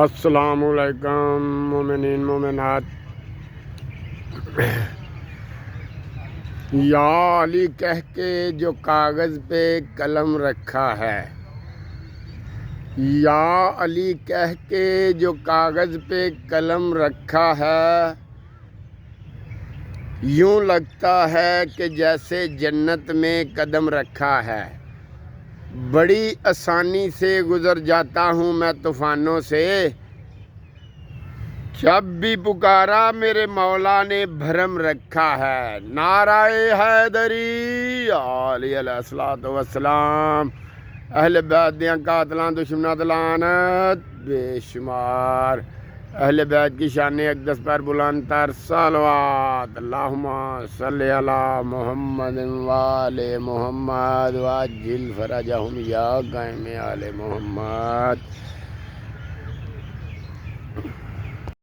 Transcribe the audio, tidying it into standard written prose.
السلام علیکم مومنین مومنات۔ یا علی کہہ کے جو کاغذ پہ قلم رکھا ہے، یا علی کہہ کے جو کاغذ پہ قلم رکھا ہے، یوں لگتا ہے کہ جیسے جنت میں قدم رکھا ہے۔ بڑی آسانی سے گزر جاتا ہوں میں طوفانوں سے، جب بھی پکارا میرے مولا نے بھرم رکھا ہے۔ نعرہ حیدری علیہ الصلوۃ والسلام، اہل بیت دیاں قاتلاں دشمناں تے لعنت بے شمار، اہل بیت کی شان اقدس پر بلند تر صلوات، اللہم صلی علی محمد وآل محمد وعجل فرجہم یا قائم آل محمد۔